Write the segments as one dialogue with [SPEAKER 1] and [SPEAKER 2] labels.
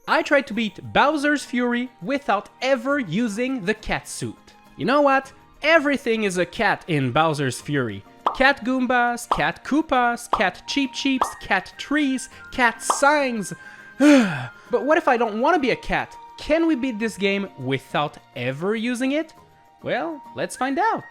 [SPEAKER 1] I tried to beat Bowser's Fury without ever using the Catsuit. You know what? Everything is a cat in Bowser's Fury. Cat Goombas, Cat Koopas, Cat Cheep Cheeps, Cat Trees, Cat Signs. But what if I don't want to be a cat? Can we beat this game without ever using it? Well, let's find out.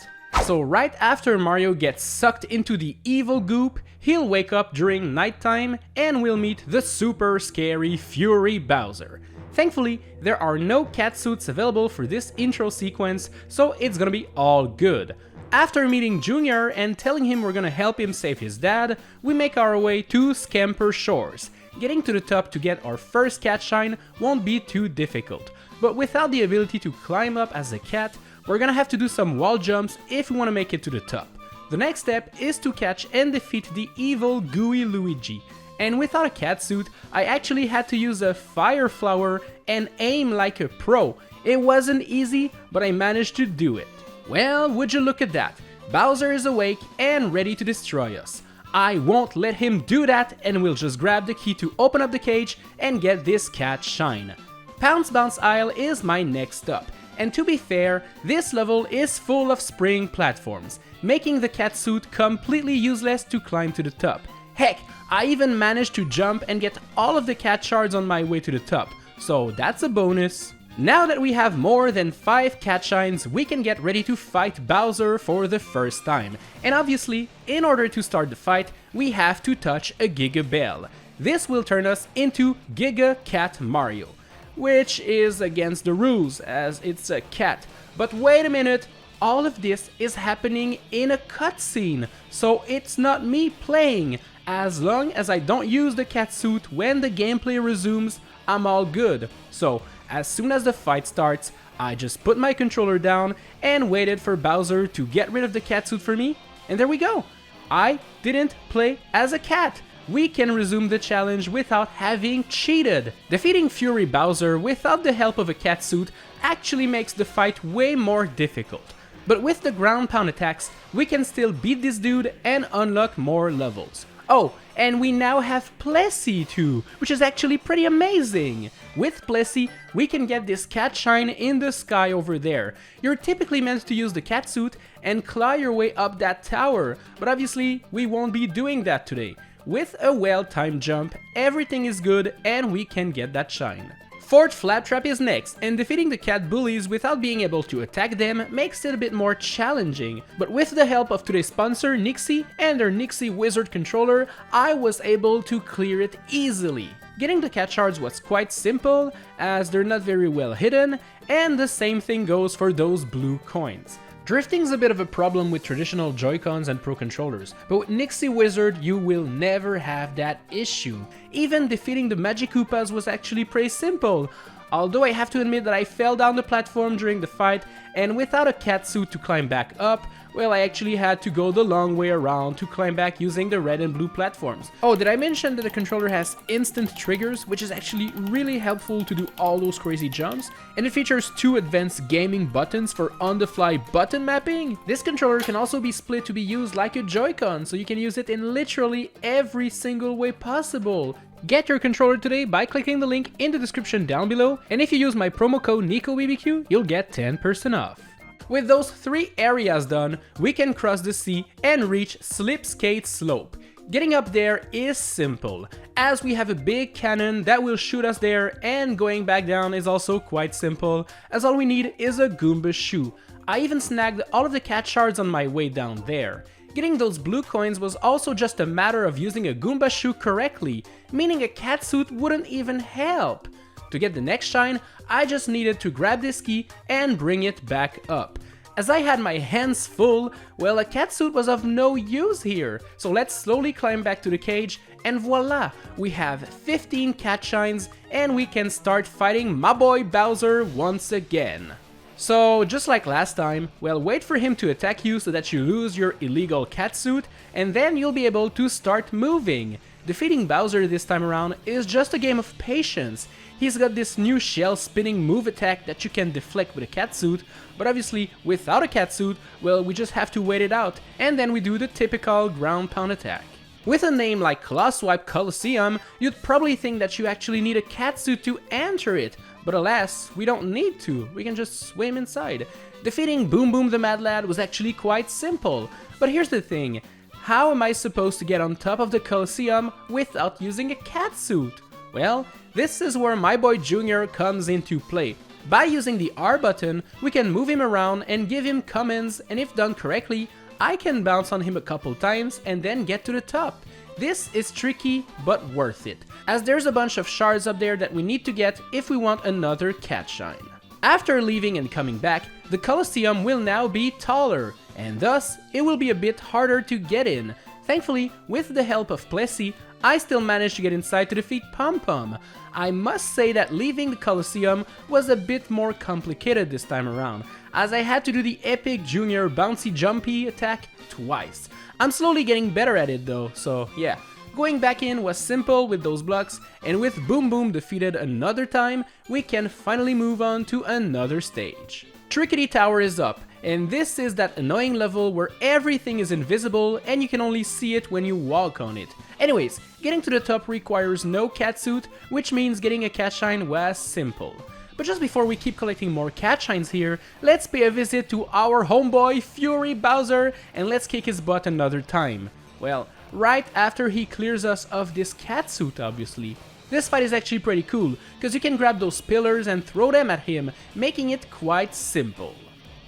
[SPEAKER 1] So right after Mario gets sucked into the evil goop, he'll wake up during nighttime and we'll meet the super scary Fury Bowser. Thankfully, there are no catsuits available for this intro sequence, so it's gonna be all good. After meeting Junior and telling him we're gonna help him save his dad, we make our way to Scamper Shores. Getting to the top to get our first cat shine won't be too difficult, but without the ability to climb up as a cat, we're gonna have to do some wall jumps if we want to make it to the top. The next step is to catch and defeat the evil gooey Luigi, and without a catsuit, I actually had to use a fire flower and aim like a pro. It wasn't easy, but I managed to do it. Well, would you look at that? Bowser is awake and ready to destroy us. I won't let him do that, and we'll just grab the key to open up the cage and get this cat shine. Pounce Bounce Isle is my next stop, and to be fair, this level is full of spring platforms, making the catsuit completely useless to climb to the top. Heck, I even managed to jump and get all of the cat shards on my way to the top, so that's a bonus. Now that we have more than 5 cat shines, we can get ready to fight Bowser for the first time. And obviously, in order to start the fight, we have to touch a Giga Bell. This will turn us into Giga Cat Mario, which is against the rules as it's a cat. But wait a minute, all of this is happening in a cutscene, so it's not me playing. As long as I don't use the catsuit when the gameplay resumes, I'm all good. So, as soon as the fight starts, I just put my controller down and waited for Bowser to get rid of the catsuit for me, and there we go. I didn't play as a cat. We can resume the challenge without having cheated. Defeating Fury Bowser without the help of a catsuit actually makes the fight way more difficult. But with the ground pound attacks, we can still beat this dude and unlock more levels. Oh, and we now have Plessy too, which is actually pretty amazing. With Plessy, we can get this cat shine in the sky over there. You're typically meant to use the catsuit and claw your way up that tower, but obviously we won't be doing that today. With a well-timed jump, everything is good and we can get that shine. Fort Flaptrap is next, and defeating the cat bullies without being able to attack them makes it a bit more challenging. But with the help of today's sponsor, Nixie, and their Nixie Wizard controller, I was able to clear it easily. Getting the cat shards was quite simple, as they're not very well hidden, and the same thing goes for those blue coins. Drifting's a bit of a problem with traditional Joy-Cons and Pro Controllers, but with Nixie Wizard you will never have that issue. Even defeating the Magic Koopas was actually pretty simple, although I have to admit that I fell down the platform during the fight, and without a catsuit to climb back up, well, I actually had to go the long way around to climb back using the red and blue platforms. Oh, did I mention that the controller has instant triggers, which is actually really helpful to do all those crazy jumps? And it features 2 advanced gaming buttons for on-the-fly button mapping. This controller can also be split to be used like a Joy-Con, so you can use it in literally every single way possible. Get your controller today by clicking the link in the description down below, and if you use my promo code Nicobbq, you'll get 10% off. With those 3 areas done, we can cross the sea and reach Slipskate Slope. Getting up there is simple, as we have a big cannon that will shoot us there, and going back down is also quite simple, as all we need is a Goomba shoe. I even snagged all of the cat shards on my way down there. Getting those blue coins was also just a matter of using a Goomba shoe correctly, meaning a catsuit wouldn't even help. To get the next shine, I just needed to grab this key and bring it back up. As I had my hands full, well, a catsuit was of no use here, so let's slowly climb back to the cage, and voila, we have 15 cat shines, and we can start fighting my boy Bowser once again. So, just like last time, well, wait for him to attack you so that you lose your illegal catsuit, and then you'll be able to start moving. Defeating Bowser this time around is just a game of patience. He's got this new shell spinning move attack that you can deflect with a catsuit, but obviously without a catsuit, well, we just have to wait it out, and then we do the typical ground pound attack. With a name like Clawswipe Coliseum, you'd probably think that you actually need a catsuit to enter it, but alas, we don't need to, we can just swim inside. Defeating Boom Boom the Mad Lad was actually quite simple, but here's the thing, how am I supposed to get on top of the Coliseum without using a catsuit? Well, this is where my boy Junior comes into play. By using the R button, we can move him around and give him commands, and if done correctly, I can bounce on him a couple times and then get to the top. This is tricky, but worth it, as there's a bunch of shards up there that we need to get if we want another cat shine. After leaving and coming back, the Colosseum will now be taller, and thus it will be a bit harder to get in. Thankfully, with the help of Plessy, I still managed to get inside to defeat Pom Pom. I must say that leaving the Colosseum was a bit more complicated this time around, as I had to do the epic Junior bouncy jumpy attack twice. I'm slowly getting better at it though, so yeah. Going back in was simple with those blocks, and with Boom Boom defeated another time, we can finally move on to another stage. Trickety Tower is up, and this is that annoying level where everything is invisible and you can only see it when you walk on it. Anyways, getting to the top requires no catsuit, which means getting a cat shine was simple. But just before we keep collecting more cat shines here, let's pay a visit to our homeboy Fury Bowser and let's kick his butt another time. Well, right after he clears us of this catsuit, obviously. This fight is actually pretty cool, because you can grab those pillars and throw them at him, making it quite simple.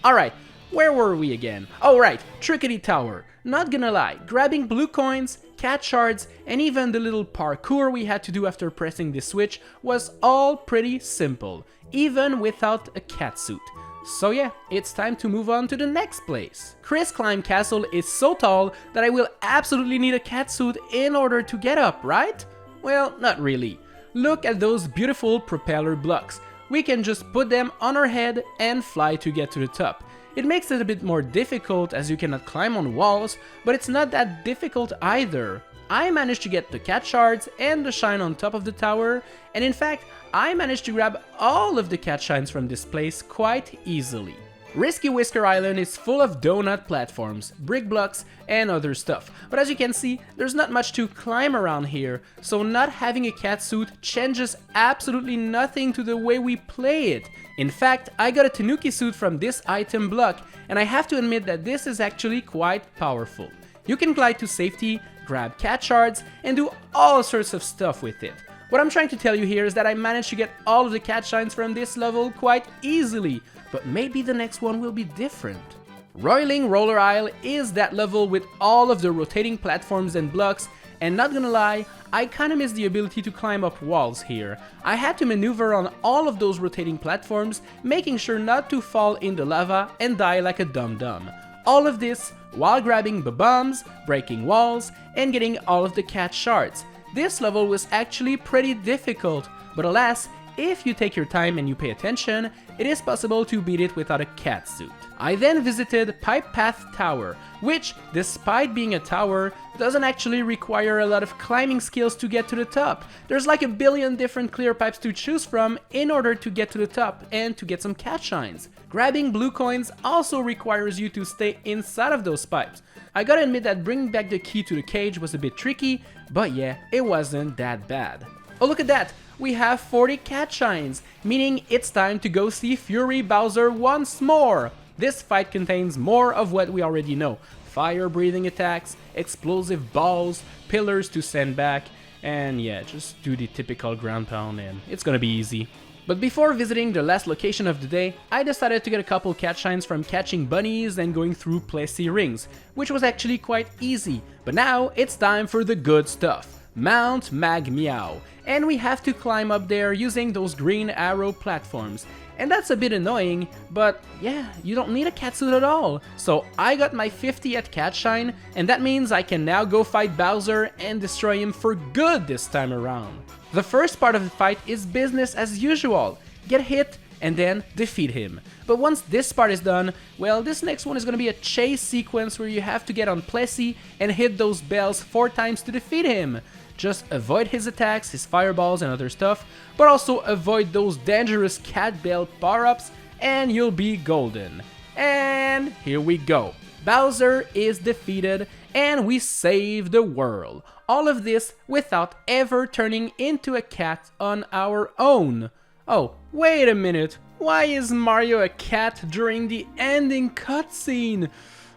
[SPEAKER 1] Alright, where were we again? Oh right, Trickety Tower. Not gonna lie, grabbing blue coins, cat shards, and even the little parkour we had to do after pressing the switch was all pretty simple, even without a catsuit. So yeah, it's time to move on to the next place. Chris Climb Castle is so tall that I will absolutely need a catsuit in order to get up, right? Well, not really. Look at those beautiful propeller blocks. We can just put them on our head and fly to get to the top. It makes it a bit more difficult as you cannot climb on walls, but it's not that difficult either. I managed to get the cat shards and the shine on top of the tower, and in fact, I managed to grab all of the cat shines from this place quite easily. Risky Whisker Island is full of donut platforms, brick blocks, and other stuff, but as you can see, there's not much to climb around here, so not having a catsuit changes absolutely nothing to the way we play it. In fact, I got a Tanuki suit from this item block, and I have to admit that this is actually quite powerful. You can glide to safety, grab cat shards, and do all sorts of stuff with it. What I'm trying to tell you here is that I managed to get all of the cat shines from this level quite easily, but maybe the next one will be different. Roiling Roller Isle is that level with all of the rotating platforms and blocks, and not gonna lie, I kinda miss the ability to climb up walls here. I had to maneuver on all of those rotating platforms, making sure not to fall in the lava and die like a dum-dum. All of this while grabbing bombs, breaking walls, and getting all of the cat shards. This level was actually pretty difficult, but alas, if you take your time and you pay attention, it is possible to beat it without a catsuit. I then visited Pipe Path Tower, which, despite being a tower, doesn't actually require a lot of climbing skills to get to the top. There's like a billion different clear pipes to choose from in order to get to the top and to get some cat shines. Grabbing blue coins also requires you to stay inside of those pipes. I gotta admit that bringing back the key to the cage was a bit tricky, but yeah, it wasn't that bad. Oh, look at that! We have 40 cat shines, meaning it's time to go see Fury Bowser once more! This fight contains more of what we already know. Fire-breathing attacks, explosive balls, pillars to send back, and yeah, just do the typical ground pound and it's gonna be easy. But before visiting the last location of the day, I decided to get a couple cat shines from catching bunnies and going through Plessy rings, which was actually quite easy. But now it's time for the good stuff. Mount Mag Meow, and we have to climb up there using those green arrow platforms. And that's a bit annoying, but yeah, you don't need a catsuit at all. So I got my 50th cat shine, and that means I can now go fight Bowser and destroy him for good this time around. The first part of the fight is business as usual. Get hit and then defeat him. But once this part is done, well, this next one is going to be a chase sequence where you have to get on Plessy and hit those bells 4 times to defeat him. Just avoid his attacks, his fireballs and other stuff, but also avoid those dangerous cat bell power-ups and you'll be golden. And here we go. Bowser is defeated and we save the world. All of this without ever turning into a cat on our own. Oh, wait a minute. Why is Mario a cat during the ending cutscene?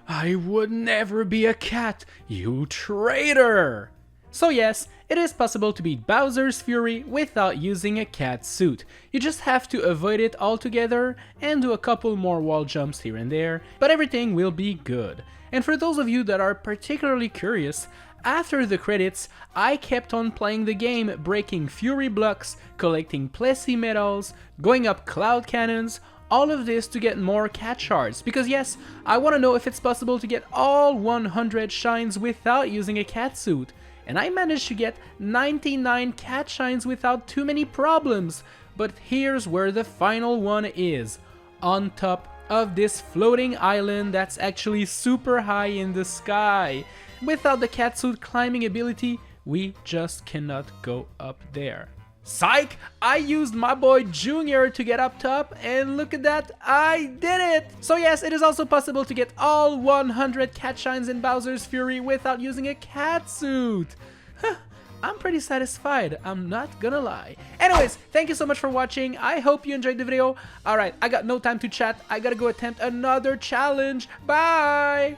[SPEAKER 1] I would never be a cat, you traitor! So yes, it is possible to beat Bowser's Fury without using a cat suit. You just have to avoid it altogether and do a couple more wall jumps here and there, but everything will be good. And for those of you that are particularly curious, after the credits, I kept on playing the game, breaking Fury blocks, collecting Plessy medals, going up cloud cannons, all of this to get more cat shards, because yes, I want to know if it's possible to get all 100 shines without using a cat suit. And I managed to get 99 cat shines without too many problems. But here's where the final one is. On top of this floating island that's actually super high in the sky. Without the catsuit climbing ability, we just cannot go up there. Psych! I used my boy Junior to get up top, and look at that, I did it! So yes, it is also possible to get all 100 cat shines in Bowser's Fury without using a catsuit. I'm pretty satisfied, I'm not gonna lie. Anyways, thank you so much for watching, I hope you enjoyed the video. Alright, I got no time to chat, I gotta go attempt another challenge, bye!